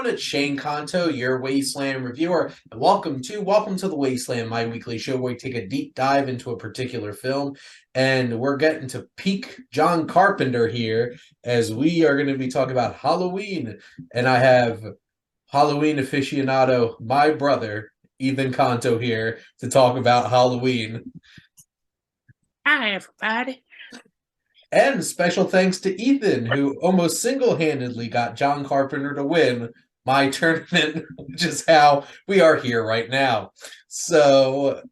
everyone. It's Shane Conto, your Wasteland Reviewer, and welcome to the Wasteland, my weekly show where we take a deep dive into a particular film, and we're getting to peak John Carpenter here as we are going to be talking about Halloween, and I have Halloween aficionado, my brother Ethan Conto here to talk about Halloween. Hi, everybody. And special thanks to Ethan, who almost single-handedly got John Carpenter to win my tournament, which is how we are here right now. So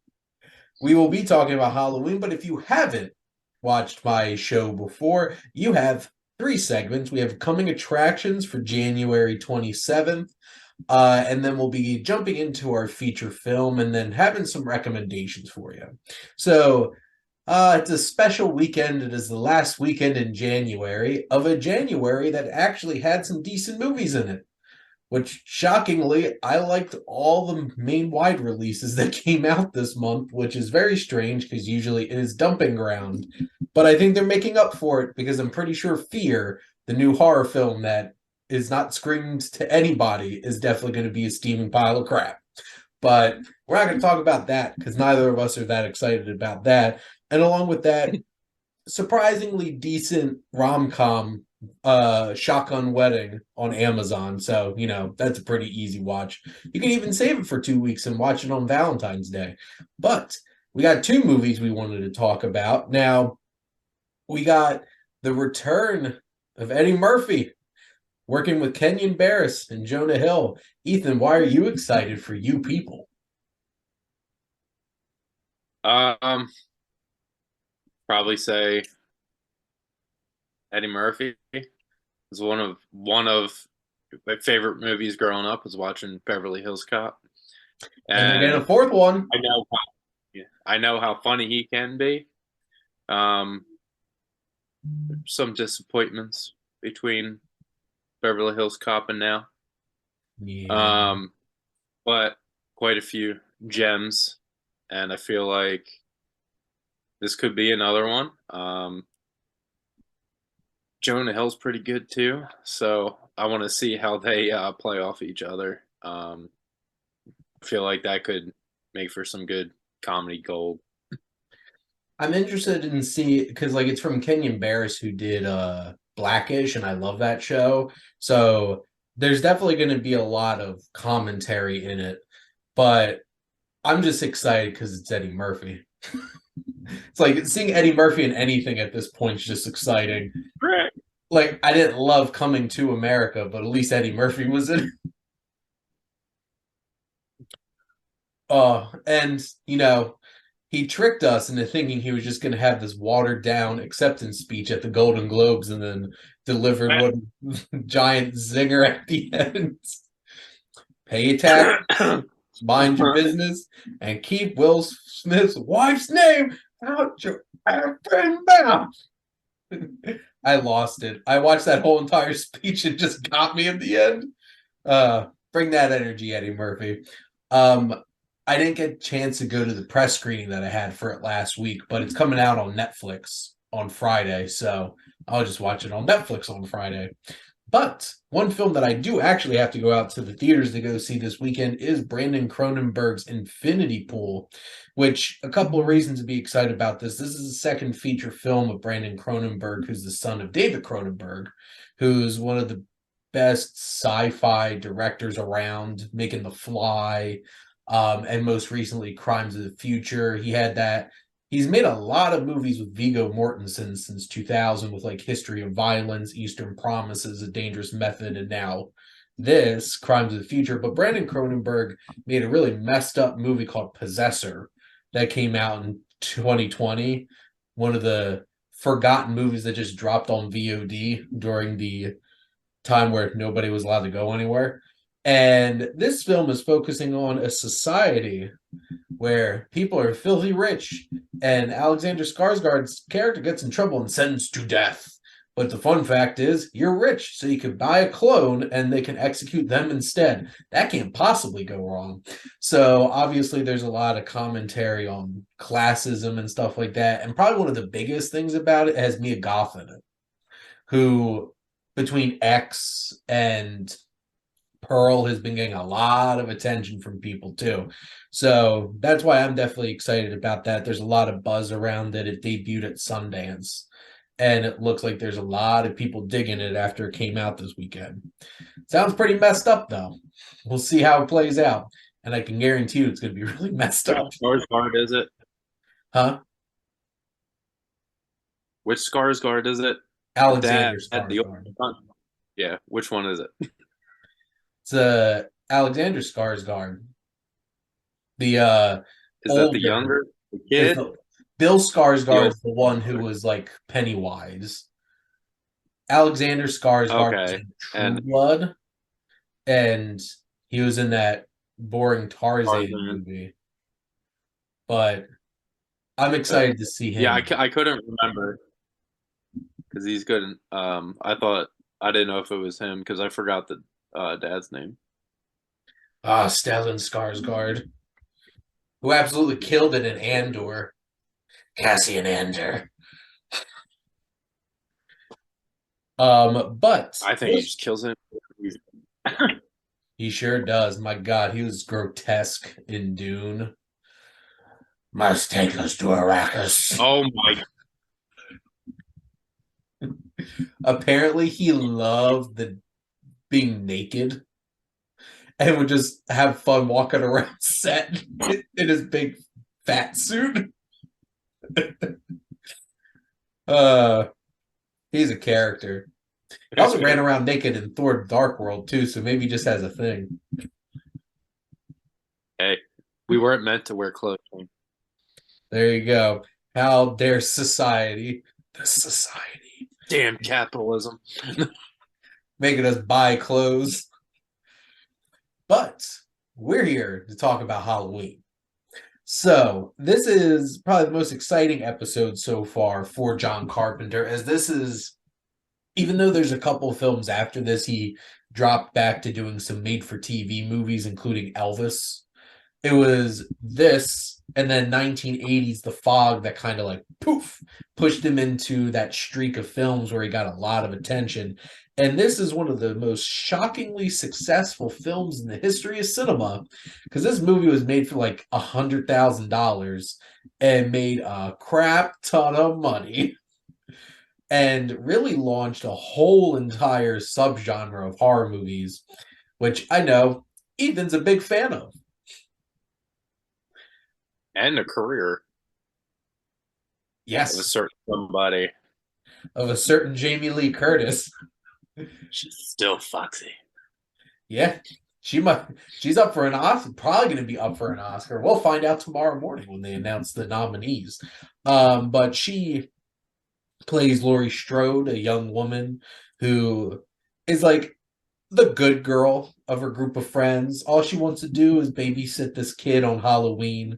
we will be talking about Halloween, but if you haven't watched my show before, you have three segments. We have coming attractions for January 27th, and then we'll be jumping into our feature film and then having some recommendations for you. So it's a special weekend. It is the last weekend in January of a January that actually had some decent movies in it. Which, shockingly, I liked all the main wide releases that came out this month, which is very strange because usually it is dumping ground. But I think they're making up for it because I'm pretty sure Fear, the new horror film that is not screamed to anybody, is definitely going to be a steaming pile of crap. But we're not going to talk about that because neither of us are that excited about that. And along with that, surprisingly decent rom-com Shotgun Wedding on Amazon. So, that's a pretty easy watch. You can even save it for 2 weeks and watch it on Valentine's Day. But we got two movies we wanted to talk about. Now, we got the return of Eddie Murphy working with Kenyon Barris and Jonah Hill. Ethan, why are you excited for You People? Probably say Eddie Murphy is one of my favorite movies growing up was watching Beverly Hills Cop. And then a fourth one. I know how funny he can be. Some disappointments between Beverly Hills Cop and now. Yeah. But quite a few gems, and I feel like this could be another one. Jonah Hill's pretty good too, so I want to see how they play off each other. I feel like that could make for some good comedy gold. I'm interested in see because it's from Kenyon Barris who did Blackish, and I love that show. So there's definitely going to be a lot of commentary in it, but I'm just excited because it's Eddie Murphy. It's like seeing Eddie Murphy in anything at this point is just exciting. Right. Like, I didn't love Coming to America, but at least Eddie Murphy was in it. And he tricked us into thinking he was just going to have this watered down acceptance speech at the Golden Globes and then delivered one giant zinger at the end. Pay your taxes, mind your business, and keep Will Smith's wife's name out your effing mouth. I lost it. I watched that whole entire speech. It just got me in the end. Bring that energy, Eddie Murphy. I didn't get a chance to go to the press screening that I had for it last week, but it's coming out on Netflix on Friday, so I'll just watch it on Netflix on Friday. But one film that I do actually have to go out to the theaters to go see this weekend is Brandon Cronenberg's Infinity Pool, which a couple of reasons to be excited about this. This is the second feature film of Brandon Cronenberg, who's the son of David Cronenberg, who's one of the best sci-fi directors around, making The Fly, and most recently Crimes of the Future. He's made a lot of movies with Viggo Mortensen since 2000 with History of Violence, Eastern Promises, A Dangerous Method, and now this, Crimes of the Future. But Brandon Cronenberg made a really messed up movie called Possessor that came out in 2020. One of the forgotten movies that just dropped on VOD during the time where nobody was allowed to go anywhere. And this film is focusing on a society where people are filthy rich, and Alexander Skarsgård's character gets in trouble and sentenced to death. But the fun fact is, you're rich, so you can buy a clone and they can execute them instead. That can't possibly go wrong. So obviously there's a lot of commentary on classism and stuff like that. And probably one of the biggest things about it has Mia Goth in it, who between X and Pearl has been getting a lot of attention from people too. So that's why I'm definitely excited about that. There's a lot of buzz around it. It debuted at Sundance, and it looks like there's a lot of people digging it after it came out this weekend. Sounds pretty messed up though. We'll see how it plays out. And I can guarantee you it's going to be really messed up. Which Skarsgård is it? Huh? Which Skarsgård is it? Alexander The Skarsgård. yeah, which one is it? It's Alexander Skarsgård. The Is that the younger the kid? Bill Skarsgård is The the one who was like Pennywise. Alexander Skarsgård was Okay, in True and Blood, and he was in that boring Tarzan Tarzan. movie. But I'm excited to see him. yeah, I couldn't remember because he's good. I didn't know if it was him because I forgot the dad's name. Stellan Skarsgård, who absolutely killed it in Andor. Cassian Andor. But I think he just kills him. he sure does. My God, he was grotesque in Dune. Must take us to Arrakis. Oh my! Apparently, he loved being naked and would just have fun walking around set in his big fat suit. He's a character. He also ran around naked in Thor: Dark World too, so maybe he just has a thing. Hey, we weren't meant to wear clothes. There you go. How dare society, the society, Damn capitalism! making us buy clothes. But we're here to talk about Halloween. So this is probably the most exciting episode so far for John Carpenter, as this is, even though there's a couple films after this, he dropped back to doing some made-for-TV movies, including Elvis. It was this, and then 1980s The Fog that kind of like, poof, pushed him into that streak of films where he got a lot of attention. And this is one of the most shockingly successful films in the history of cinema, because this movie was made for like $100,000 and made a crap ton of money and really launched a whole entire subgenre of horror movies, which I know Ethan's a big fan of. And a career Yes. of a certain somebody. Of a certain Jamie Lee Curtis. She's still foxy. Yeah. She's up for an Oscar, probably going to be up for an Oscar. We'll find out tomorrow morning when they announce the nominees. But she plays Laurie Strode, a young woman who is like the good girl of her group of friends. All she wants to do is babysit this kid on Halloween.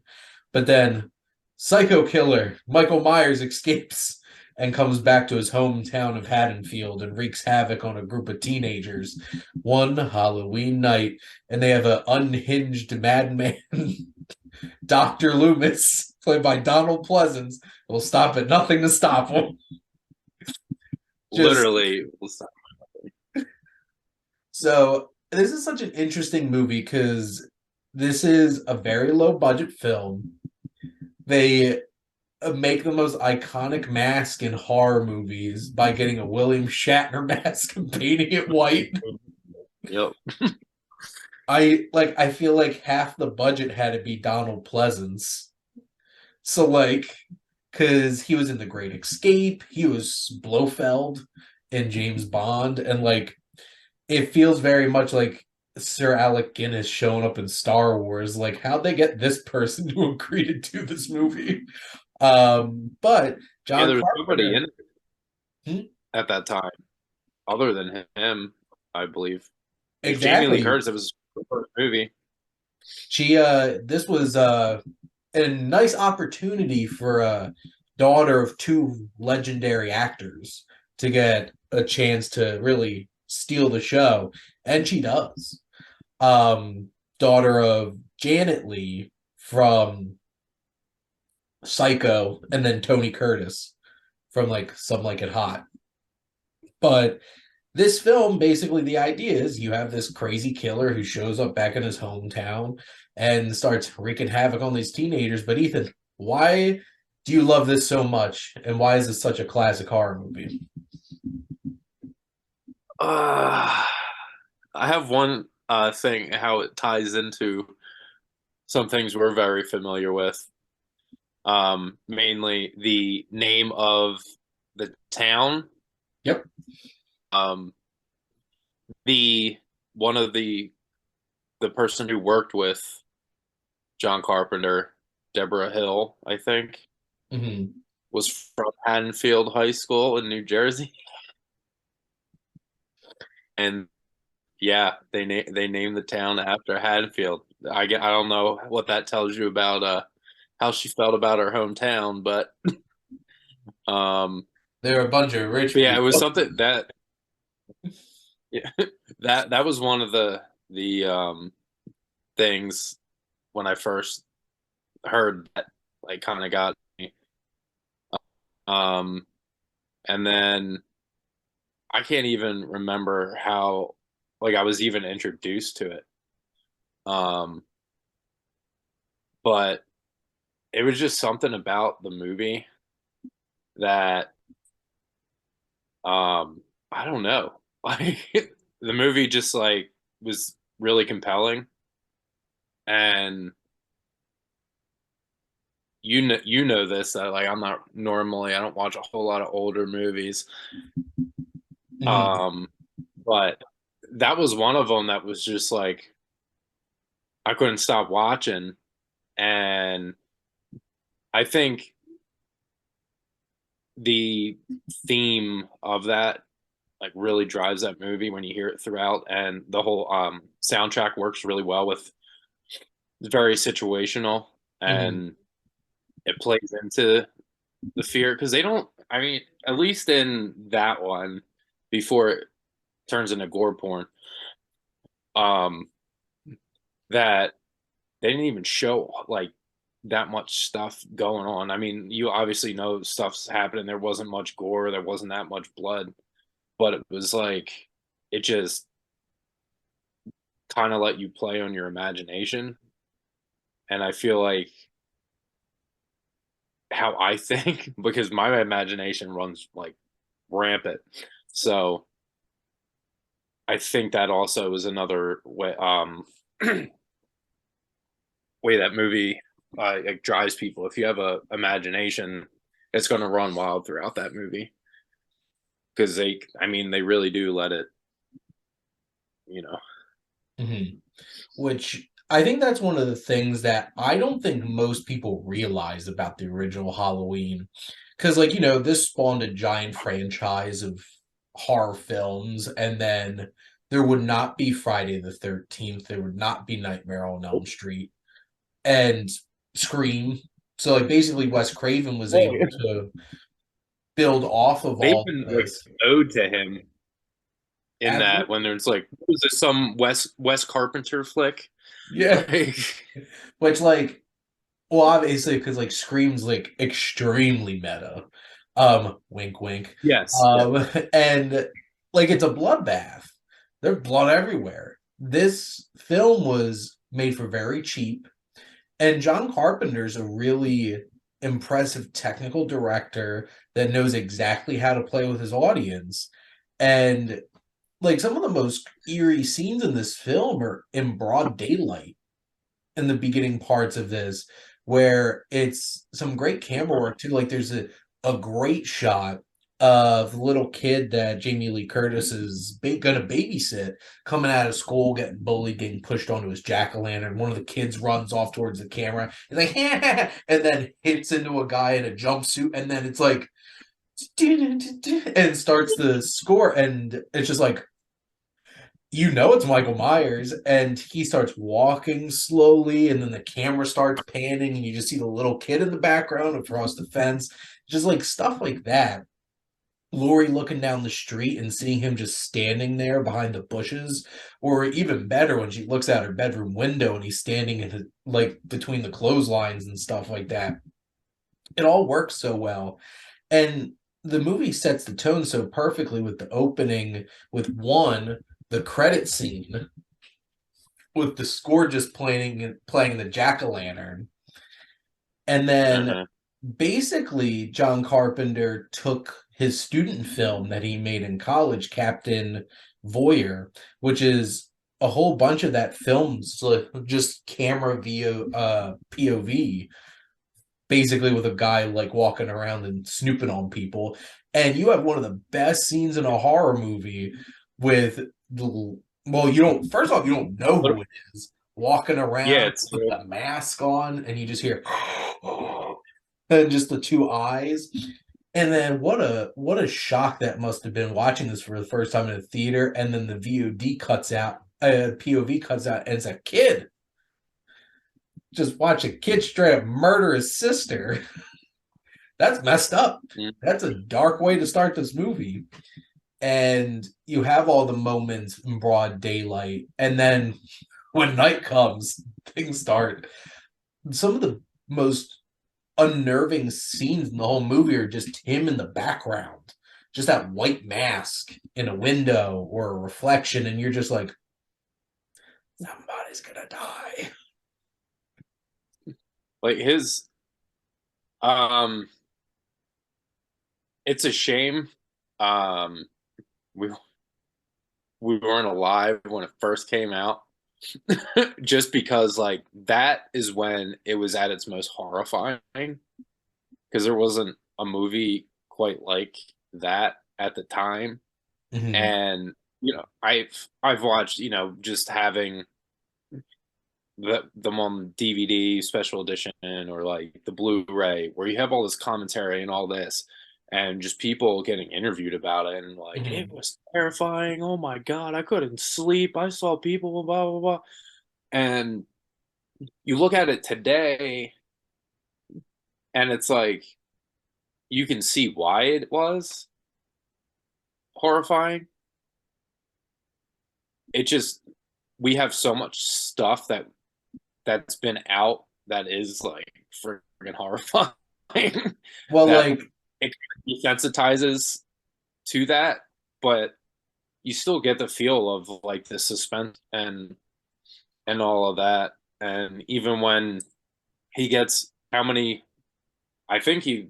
But then psycho killer Michael Myers escapes and comes back to his hometown of Haddonfield and wreaks havoc on a group of teenagers one Halloween night. And they have an unhinged madman, Dr. Loomis, played by Donald Pleasance, will stop at nothing to stop him. Literally. So this is such an interesting movie because this is a very low budget film. They make the most iconic mask in horror movies by getting a William Shatner mask and painting it white. Yep. I feel like half the budget had to be Donald Pleasance. So like, because he was in The Great Escape, he was Blofeld in James Bond, and like it feels very much like Sir Alec Guinness showing up in Star Wars. Like, how'd they get this person to agree to do this movie? But John there was Carpenter, nobody in it at that time, other than him, I believe. Exactly. Jamie Lee Curtis, it was the first movie. This was a nice opportunity for a daughter of two legendary actors to get a chance to really steal the show, and she does. Daughter of Janet Leigh from Psycho, and then Tony Curtis from like Some Like It Hot. But this film, basically, the idea is you have this crazy killer who shows up back in his hometown and starts wreaking havoc on these teenagers. But Ethan, why do you love this so much, and why is this such a classic horror movie? I have one thing how it ties into some things we're very familiar with. Mainly the name of the town. Yep. The one of the person who worked with John Carpenter, Deborah Hill, I think, was from Haddonfield High School in New Jersey. And yeah, they named the town after Haddonfield. I don't know what that tells you about how she felt about her hometown, but They're a bunch of rich yeah, it people. was something that yeah, that was one of the things when I first heard that, like, kind of got me. Um and then I can't even remember how, like, I was even introduced to it. Um but it was just something about the movie that I don't know. Like, the movie just, like, was really compelling, and you know this, that, like, I'm not normally, I don't watch a whole lot of older movies. Mhm. But that was one of them that was just like I couldn't stop watching, and I think the theme of that, like, really drives that movie when you hear it throughout, and the whole soundtrack works really well with, it's very situational, Mhm. and it plays into the fear because they don't, I mean, at least in that one, before it turns into gore porn, um that they didn't even show, like, that much stuff going on. I mean, you obviously know stuff's happening. There wasn't much gore, there wasn't that much blood, but it was like it just kind of let you play on your imagination. And I feel like how I think, because my imagination runs like rampant. So I think that also is another way, way that movie like, drives people. If you have a imagination, it's going to run wild throughout that movie because I mean, they really do let it, you know. Mhm. Which I think that's one of the things that I don't think most people realize about the original Halloween. Because, like, this spawned a giant franchise of horror films, and then there would not be Friday the 13th, there would not be Nightmare on Elm Street, and Scream. So, like, basically, Wes Craven was able Hey, to build off of they've all been of like this. owed to him in that, Absolutely. when there's like, was this some Wes Carpenter flick? Yeah. Like, Which, like, well, obviously, because like Scream's like extremely meta. Wink, wink. yes, yeah. Um, and like it's a bloodbath. There's blood everywhere. This film was made for very cheap, and John Carpenter's a really impressive technical director that knows exactly how to play with his audience. And like some of the most eerie scenes in this film are in broad daylight in the beginning parts of this, where it's some great camera work too. Like there's a great shot of the little kid that Jamie Lee Curtis is gonna babysit coming out of school, getting bullied, getting pushed onto his jack-o'-lantern. One of the kids runs off towards the camera. He's like, and then hits into a guy in a jumpsuit, and then it's like, and starts the score, and it's just like, it's Michael Myers, and he starts walking slowly, and then the camera starts panning, and you just see the little kid in the background across the fence. Just like stuff like that. Lori looking down the street and seeing him just standing there behind the bushes, or even better, when she looks out her bedroom window and he's standing in like between the clotheslines and stuff like that. It all works so well. And the movie sets the tone so perfectly with the opening, with one, the credit scene, with the score just playing the jack-o'-lantern. And then Uh-huh. basically John Carpenter took his student film that he made in college, Captain Voyeur, which is a whole bunch of that film's like just camera POV, basically with a guy like walking around and snooping on people. And you have one of the best scenes in a horror movie with the well, you don't first off, you don't know who it is walking Yeah, around it's with the mask on, and you just hear and just the two eyes. And then what a shock that must have been watching this for the first time in a theater, and then the VOD cuts out, POV cuts out, and it's a kid. Just watch a kid straight up murder his sister. That's messed up. That's a dark way to start this movie. And you have all the moments in broad daylight, and then when night comes, things start. Some of the most unnerving scenes in the whole movie are just him in the background, just that white mask in a window or a reflection, and you're just like, somebody's gonna die. like his it's a shame we we weren't alive when it first came out. Just because like that is when it was at its most horrifying, because there wasn't a movie quite like that at the time. Mm-hmm. And I've watched, just having them on DVD special edition or like the Blu-ray, where you have all this commentary and all this, and just people getting interviewed about it, and like, Mm-hmm. it was terrifying. Oh my God, I couldn't sleep. I saw people, blah blah blah. And you look at it today, and it's like you can see why it was horrifying. It just, we have so much stuff that's been out that is like freaking horrifying. Well, That like it desensitizes to that, but you still get the feel of like the suspense and all of that. And even when he gets how many, I think he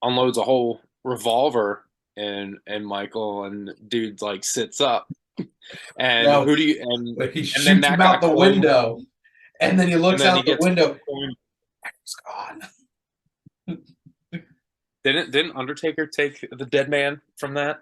unloads a whole revolver and Michael, and dude like sits up. And no, who do you like he and then shoots that him out got the coined, window, and then he and looks then he out the gets window. coined. It's gone. Didn't Undertaker take the dead man from that?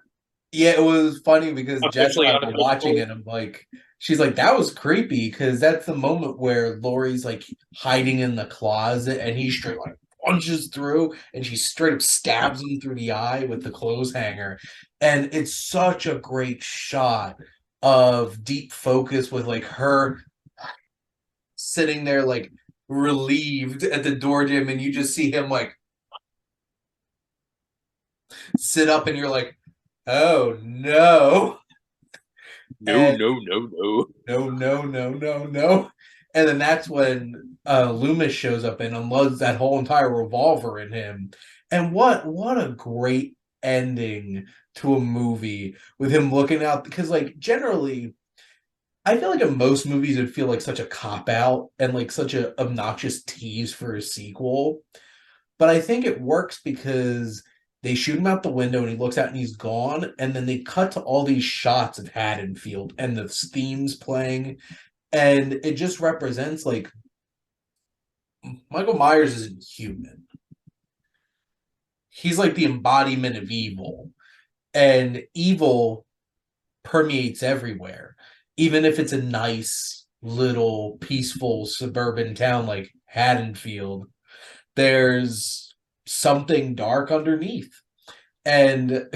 Yeah, it was funny because Jess and Officially I were watching it. unofficially. I'm like, she's like, that was creepy because that's the moment where Lori's like hiding in the closet and he straight like punches through and she straight up stabs him through the eye with the clothes hanger. And it's such a great shot of deep focus with like her sitting there like relieved at the door jam, and you just see him like sit up and you're like, oh no. No, And no, no, no. no, no, no, no, no. And then that's when Loomis shows up and unloads that whole entire revolver in him. And what a great ending to a movie with him looking out, because like generally I feel like in most movies it'd feel like such a cop out and like such a obnoxious tease for a sequel. But I think it works because they shoot him out the window and he looks out and he's gone. And then they cut to all these shots of Haddonfield and the themes playing. And it just represents like Michael Myers isn't human. He's like the embodiment of evil. And evil permeates everywhere. Even if it's a nice, little, peaceful suburban town like Haddonfield, there's something dark underneath. And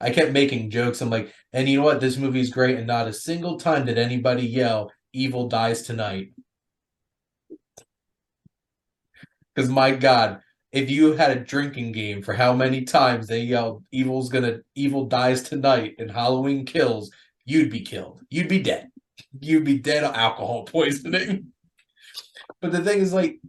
I kept making jokes. I'm like, and you know what? This movie's great, and not a single time did anybody yell, "Evil dies tonight." Because my God, if you had a drinking game for how many times they yelled, "Evil dies tonight," and Halloween Kills, you'd be killed. You'd be dead. You'd be dead of alcohol poisoning. But the thing is, like,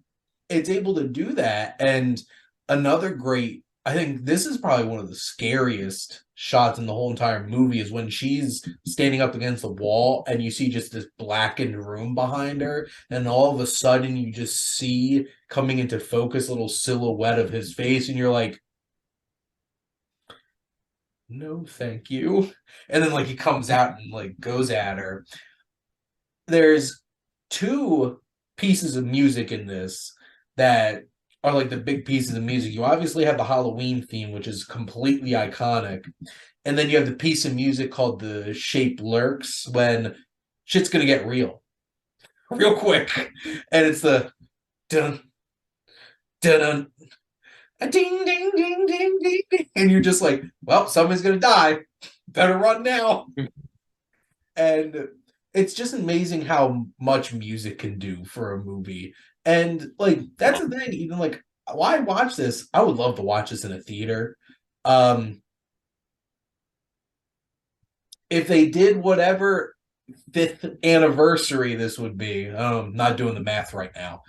it's able to do that. And another great I think this is probably one of the scariest shots in the whole entire movie is when she's standing up against the wall and you see just this blackened room behind her, and all of a sudden you just see coming into focus a little silhouette of his face, and you're like, no, thank you. And then like he comes out and like goes at her. There's two pieces of music in this that are like the big pieces of music. You obviously have the Halloween theme, which is completely iconic. And then you have the piece of music called The Shape Lurks when shit's gonna get real. Real quick. And it's the dun dun dun a ding ding ding ding ding ding. And you're just like, well, somebody's gonna die. Better run now. And it's just amazing how much music can do for a movie. And like that's the thing, even like why watch this? I would love to watch this in a theater. If they did whatever 5th anniversary this would be, not doing the math right now.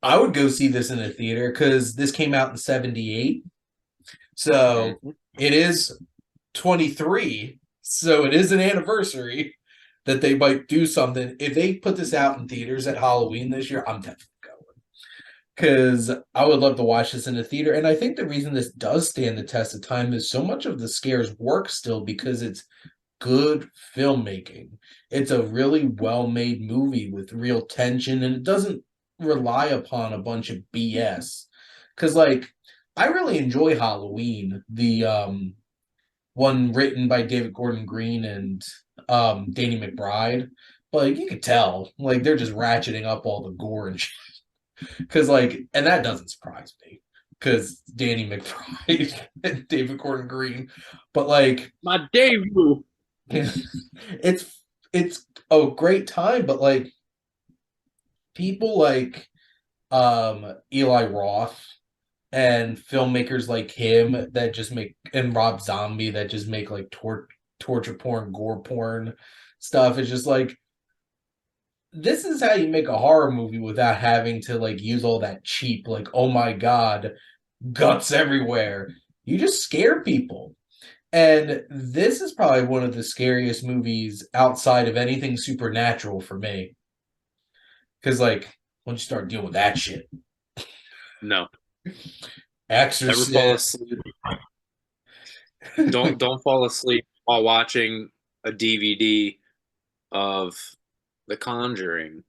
I would go see this in a theater because this came out in 78. So it is 23. So it is an anniversary that they might do something. If they put this out in theaters at Halloween this year, I'm definitely going. Because I would love to watch this in a theater. And I think the reason this does stand the test of time is so much of the scares work still because it's good filmmaking. It's a really well-made movie with real tension, and it doesn't rely upon a bunch of BS. Because, like, I really enjoy Halloween, the one written by David Gordon Green and Danny McBride. But like, you could tell, like, they're just ratcheting up all the gore and shit. Because, like, and that doesn't surprise me. Because Danny McBride and David Gordon Green. But, like, My debut. it's a great time, but like people like Eli Roth and filmmakers like him that just make, and Rob Zombie that just make like torture porn, gore porn stuff. It's just like, this is how you make a horror movie without having to like use all that cheap, like, oh my god, guts everywhere. You just scare people. And this is probably one of the scariest movies outside of anything supernatural for me. Because, like, once you start dealing with that shit. No. Exorcist. Never fall asleep. Don't fall asleep while watching a DVD of The Conjuring.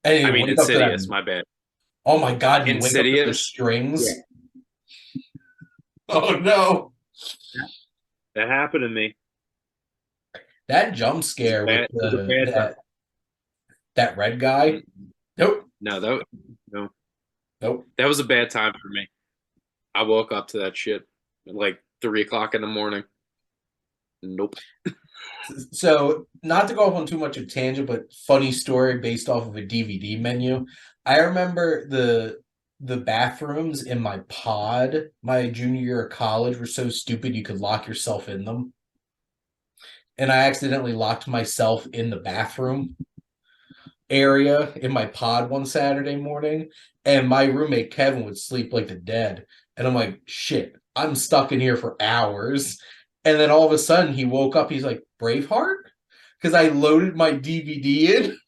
And I mean, Insidious, my bad. Oh my god, you wake up to the Insidious? strings? Yeah. Oh no. That happened to me. That jump scare with It was a bad time. that red guy? Nope. No. Nope. That was a bad time for me. I woke up to that shit at like 3 o'clock in the morning. Nope. So, not to go off on too much of a tangent, but funny story based off of a DVD menu. I remember the bathrooms in my pod my junior year of college were so stupid you could lock yourself in them. And I accidentally locked myself in the bathroom area in my pod one Saturday morning, and my roommate Kevin would sleep like the dead. And I'm like, shit, I'm stuck in here for hours. And then all of a sudden he woke up, he's like, Braveheart? Because I loaded my DVD in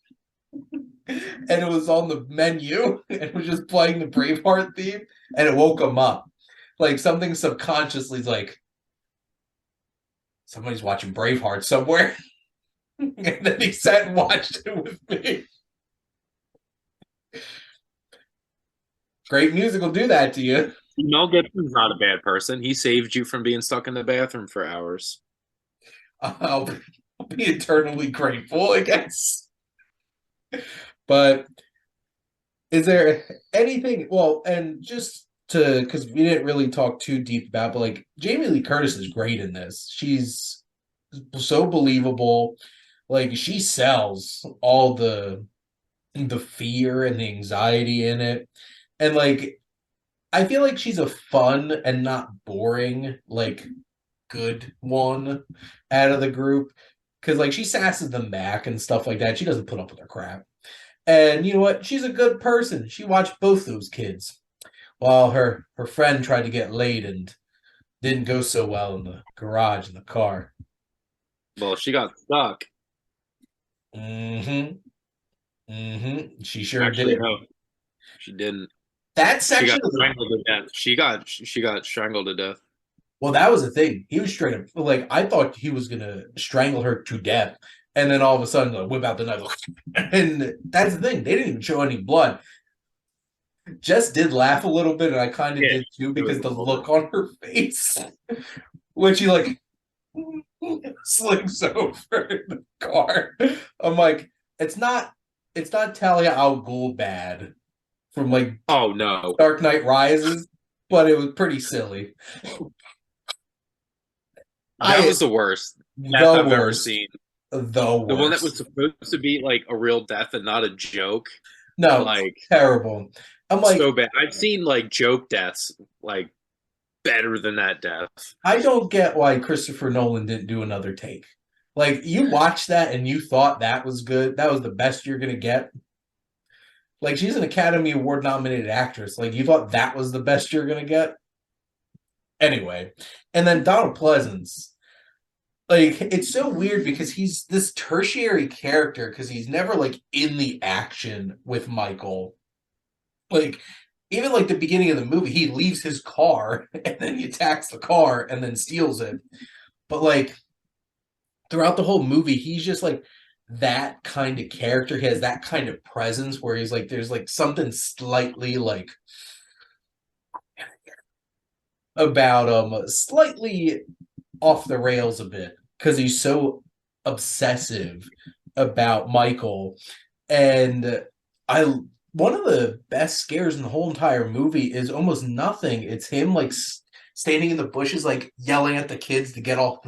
and it was on the menu and it was just playing the Braveheart theme, and it woke him up. Like something subconsciously is like, somebody's watching Braveheart somewhere. And then he sat and watched it with me. Great music will do that to you. Mel Gibson's not a bad person. He saved you from being stuck in the bathroom for hours. I'll be eternally grateful, I guess. But is there anything, well, and just to, because we didn't really talk too deep about, but like Jamie Lee Curtis is great in this. She's so believable. Like she sells all the fear and the anxiety in it. And like I feel like she's a fun and not boring, like good one out of the group. Cause like she sasses them back and stuff like that. She doesn't put up with their crap. And you know what? She's a good person. She watched both those kids. Well, her friend tried to get laid and didn't go so well in the garage in the car. Well, she got stuck. Mm-hmm. Mm-hmm. She sure Actually, did. no, she didn't. That She section got of the strangled to death. She got strangled to death. well, that was the thing. He was straight up like I thought he was gonna strangle her to death, and then all of a sudden like, whip out the knife. And that's the thing. They didn't even show any blood. Jess did laugh a little bit, and I kind of Yeah, did too it was because the over. look on her face when she like slips over in the car. I'm like, it's not Talia al Ghul bad from like Oh no, Dark Knight Rises, but it was pretty silly. that was the worst death The I've ever worst. seen. The The one that was worst. supposed to be like a real death and not a joke. No, Like terrible. I'm like, so bad. I've seen like joke deaths like better than that death. I don't get why Christopher Nolan didn't do another take. Like, you watched that and you thought that was good. That was the best you're gonna get. Like, she's an Academy Award nominated actress. Like, you thought that was the best you're gonna get. Anyway, and then Donald Pleasance. Like, it's so weird because he's this tertiary character because he's never like in the action with Michael. Like, even like the beginning of the movie, he leaves his car and then he attacks the car and then steals it. But like throughout the whole movie, he's just like that kind of character. He has that kind of presence where he's like, there's like something slightly like about slightly off the rails a bit because he's so obsessive about Michael. And I one of the best scares in the whole entire movie is almost nothing. It's him like standing in the bushes, like yelling at the kids to get off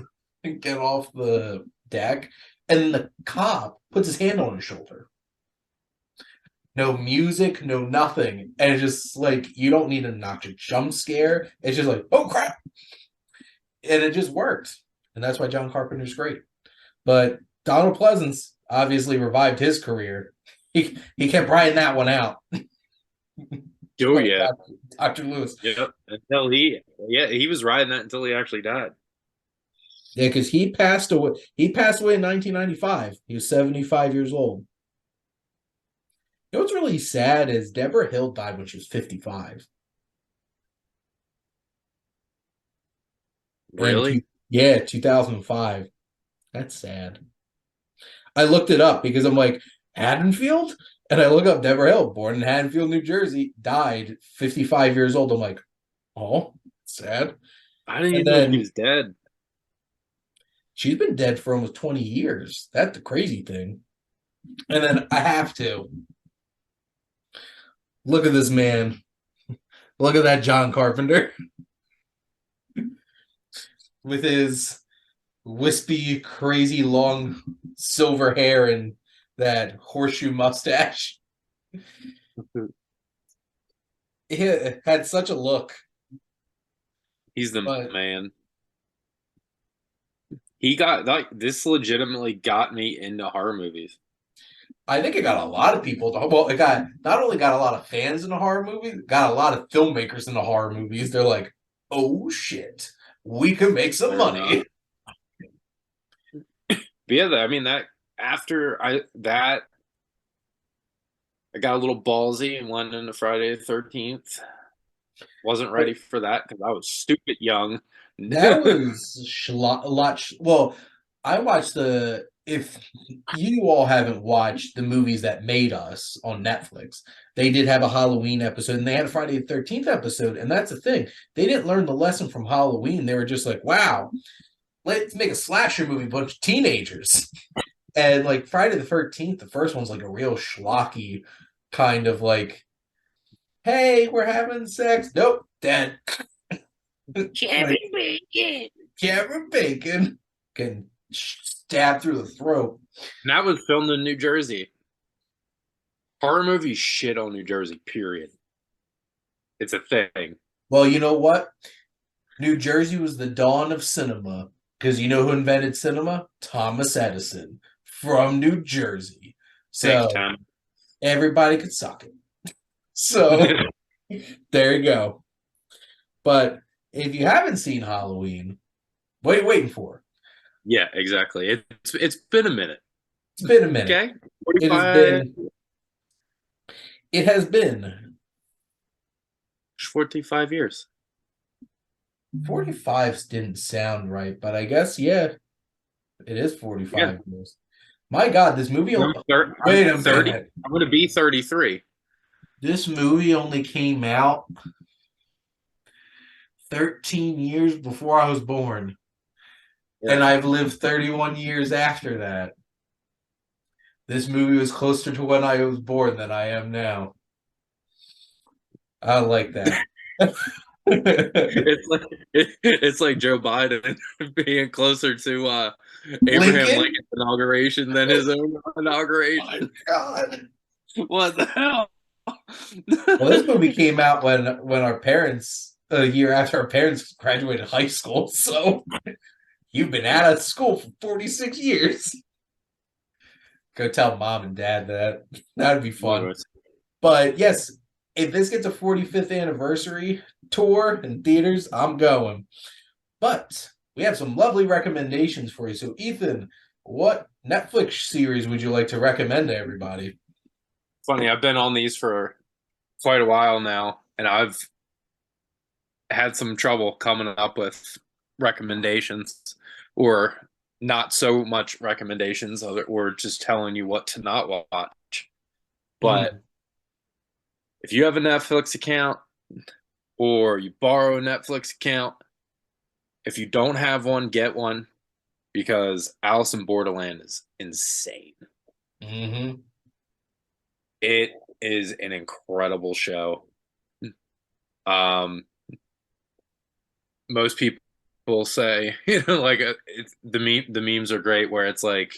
the deck, and the cop puts his hand on his shoulder. No music, no nothing, and it's just like you don't need a obnoxious jump scare. It's just like, oh crap, and it just works, and that's why John Carpenter's great. But Donald Pleasance obviously revived his career. He kept writing that one out. Oh yeah, Dr. Lewis. yep. He was riding that until he actually died. Yeah, because he passed away. He passed away in 1995. He was 75 years old. You know what's really sad is Deborah Hill died when she was 55. Really? Yeah, 2005. That's sad. I looked it up because I'm like, Haddonfield? And I look up Deborah Hill, born in Haddonfield, New Jersey, died 55 years old. I'm like, oh, sad. I didn't And even know he then was dead. she's been dead for almost 20 years. That's the crazy thing. And then I have to look at this man. Look at that John Carpenter with his wispy, crazy, long silver hair and that horseshoe mustache. He had such a look. He's the But man. He got like this legitimately got me into horror movies. I think it got a lot of people. Well, it got not only got a lot of fans in the horror movie, it got a lot of filmmakers in the horror movies. They're like, "Oh shit, we can make some money." But yeah, I mean that after I got a little ballsy and went into Friday the 13th. Wasn't ready for that because I was stupid young. That was a lot. Well, I watched the. If you all haven't watched the movies that made us on Netflix, they did have a Halloween episode and they had a Friday the 13th episode. And that's the thing. They didn't learn the lesson from Halloween. They were just like, wow, let's make a slasher movie, bunch of teenagers. And like Friday the 13th, the first one's like a real schlocky kind of like, hey, we're having sex. Nope, dead. Kevin Bacon. Kevin Bacon can stab through the throat. And that was filmed in New Jersey. Horror movies shit on New Jersey, period. It's a thing. Well, you know what? New Jersey was the dawn of cinema because you know who invented cinema? Thomas Edison from New Jersey. So Thanks, Tom. everybody could suck it. So There you go. But if you haven't seen Halloween, what are you waiting for? Yeah, exactly. It's been a minute. It's been a minute. Okay, It has 45, been. It has been 45 years. 45 didn't sound right, but I guess yeah, it is Yeah. 45 years. My God, this movie. I'm Wait a 30. minute. I'm going to be 33. This movie only came out 13 years before I was born, and Yeah. I've lived 31 years after that. This movie was closer to when I was born than I am now. I like that. It's like Joe Biden being closer to Abraham Lincoln? Lincoln's inauguration than his own inauguration. God. What the hell? Well, this movie came out when our parents, a year after our parents graduated high school. So you've been out of school for 46 years. Go tell mom and dad that. That'd be fun. But yes, if this gets a 45th anniversary tour in theaters, I'm going. But we have some lovely recommendations for you. So, Ethan, what Netflix series would you like to recommend to everybody? Funny, I've been on these for quite a while now, and I've had some trouble coming up with recommendations or not so much recommendations, or just telling you what to not watch. But if you have a Netflix account or you borrow a Netflix account, if you don't have one, get one because Alice in Borderland is insane. Mm-hmm. It is an incredible show. Most people say, like the memes are great where it's like,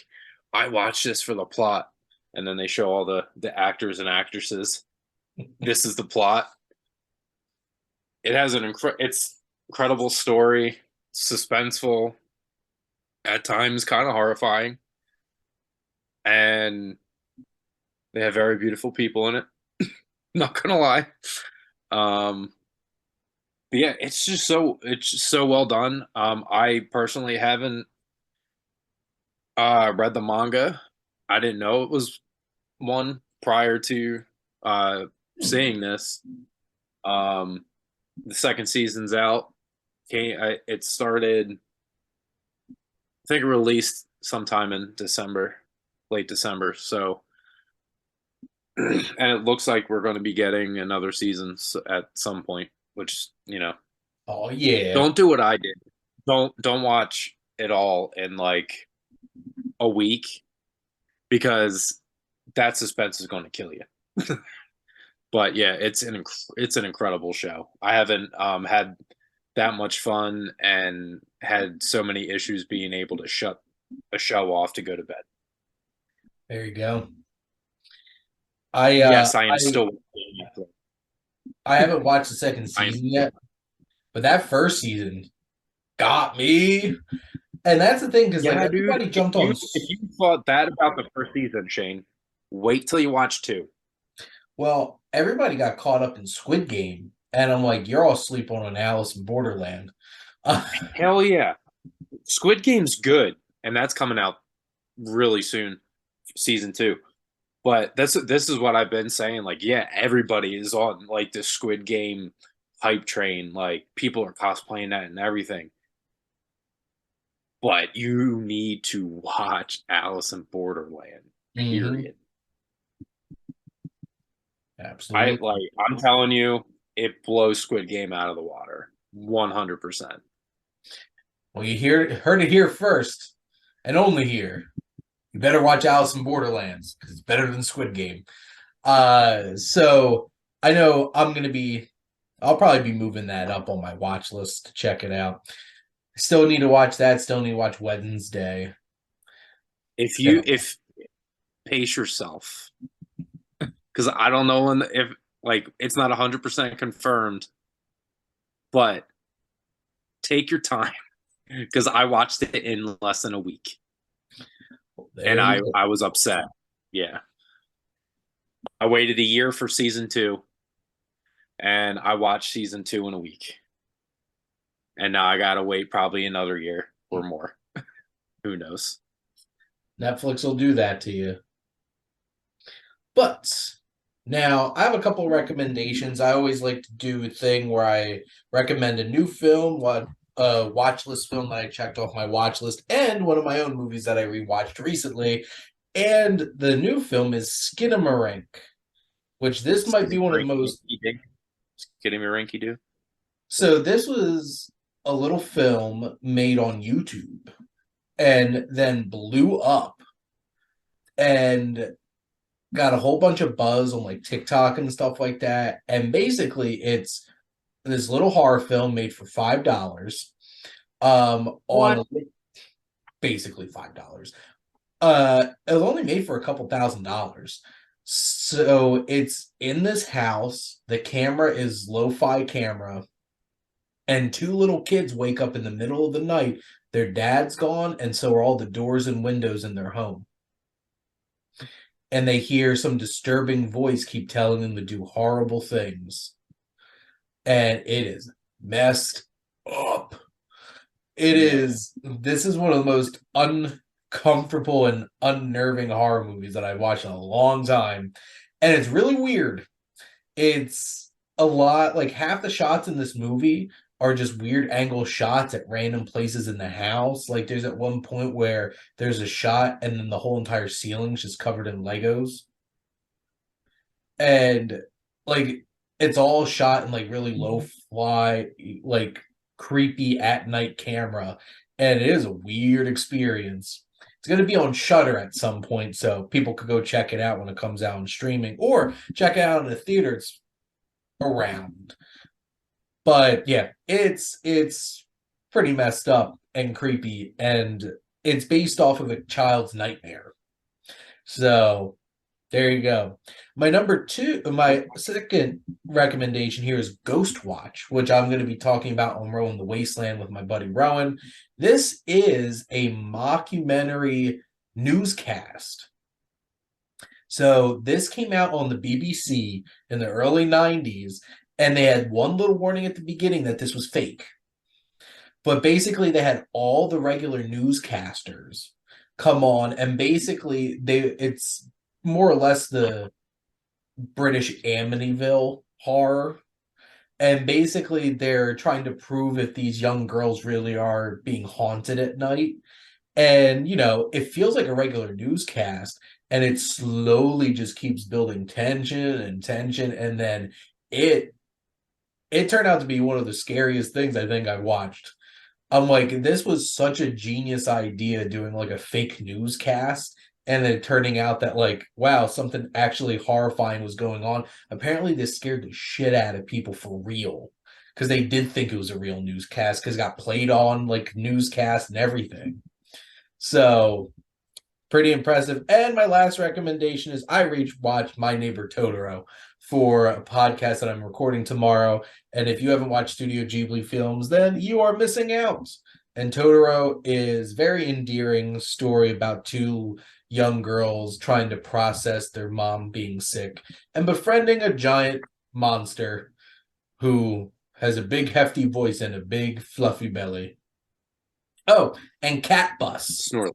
I watched this for the plot, and then they show all the actors and actresses. This is the plot. It has it's incredible story, suspenseful, at times kind of horrifying, and they have very beautiful people in it. Not gonna lie. But yeah, it's just so well done. I personally haven't read the manga. I didn't know it was one prior to seeing this. The second season's out. It started. I think it released sometime in December, late December. So, and it looks like we're going to be getting another season at some point. Which Oh yeah. don't do what I did. Don't watch it all in like a week because that suspense is going to kill you. But yeah, it's an incredible show. I haven't had that much fun and had so many issues being able to shut a show off to go to bed. There you go. Yes, I am still. I haven't watched the second season yet, but that first season got me. And that's the thing, because Yeah, like everybody dude. jumped on. If you thought that about the first season, Shane, wait till you watch 2. Well, everybody got caught up in Squid Game, and I'm like, you're all asleep on an Alice in Borderland. Hell yeah, Squid Game's good, and that's coming out really soon, season 2. But this is what I've been saying. Like, yeah, everybody is on like the Squid Game hype train. Like, people are cosplaying that and everything. But you need to watch Alice in Borderland. Period. Absolutely. I'm telling you, it blows Squid Game out of the water. 100%. Well, heard it here first, and only here. You better watch Alice in Borderlands because it's better than Squid Game. So I know I'll probably be moving that up on my watch list to check it out. Still need to watch that. Still need to watch Wednesday. If pace yourself, because I don't know if like it's not 100% confirmed, but take your time because I watched it in less than a week. And I was upset. Yeah. I waited a year for season 2. and I watched season 2 in a week. And now I gotta wait probably another year or more. Who knows? Netflix will do that to you. But now I have a couple recommendations. I always like to do a thing where I recommend a new film, watch list film that I checked off my watch list, and one of my own movies that I rewatched recently. And the new film is Skinamarink, which this might be one of the most. Skinamarink, do. So this was a little film made on YouTube and then blew up and got a whole bunch of buzz on like TikTok and stuff like that. And basically it's this little horror film made for $5. Basically $5. It was only made for a couple $1,000s. So it's in this house. The camera is lo-fi camera. And 2 little kids wake up in the middle of the night. Their dad's gone, and so are all the doors and windows in their home. And they hear some disturbing voice keep telling them to do horrible things. And it is messed up. This is one of the most uncomfortable and unnerving horror movies that I've watched in a long time. And it's really weird. It's a lot, like half the shots in this movie are just weird angle shots at random places in the house. Like there's at one point where there's a shot and then the whole entire ceiling's just covered in Legos. And like it's all shot in like really low-fi, like creepy at night camera. And it is a weird experience. It's going to be on Shudder at some point, so people could go check it out when it comes out on streaming or check it out in the theaters around. But yeah, it's pretty messed up and creepy, and it's based off of a child's nightmare. So there you go. My second recommendation here is Ghostwatch, which I'm going to be talking about on Rowan the Wasteland with my buddy Rowan. This is a mockumentary newscast. So this came out on the BBC in the early 90s, and they had one little warning at the beginning that this was fake. But basically, they had all the regular newscasters come on, and basically, it's more or less the British Amityville horror. And basically, they're trying to prove if these young girls really are being haunted at night. And, it feels like a regular newscast, and it slowly just keeps building tension, and then it turned out to be one of the scariest things I think I watched. I'm like, this was such a genius idea, doing like a fake newscast, and then turning out that like, wow, something actually horrifying was going on. Apparently this scared the shit out of people for real, because they did think it was a real newscast, because it got played on like newscast and everything. So pretty impressive. And my last recommendation is I watched My Neighbor Totoro for a podcast that I'm recording tomorrow. And if you haven't watched Studio Ghibli films, then you are missing out. And Totoro is very endearing story about 2 young girls trying to process their mom being sick and befriending a giant monster who has a big hefty voice and a big fluffy belly. Oh, and Cat Bus. Snorlax.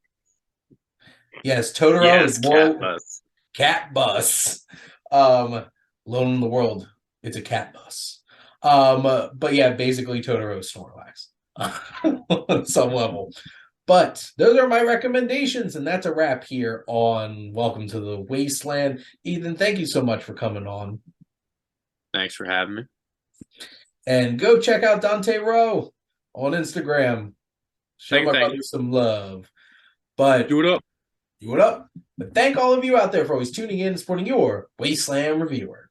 Yes, Totoro Yes, is more Cat Bus. Cat Bus. Alone in the World. It's a cat bus. But yeah, basically Totoro Snorlax on some level. But those are my recommendations, and that's a wrap here on Welcome to the Wasteland. Ethan, thank you so much for coming on. Thanks for having me. And go check out Dante Rowe on Instagram. Show my brother some love. But do it up. Do it up. But thank all of you out there for always tuning in and supporting your Wasteland Reviewer.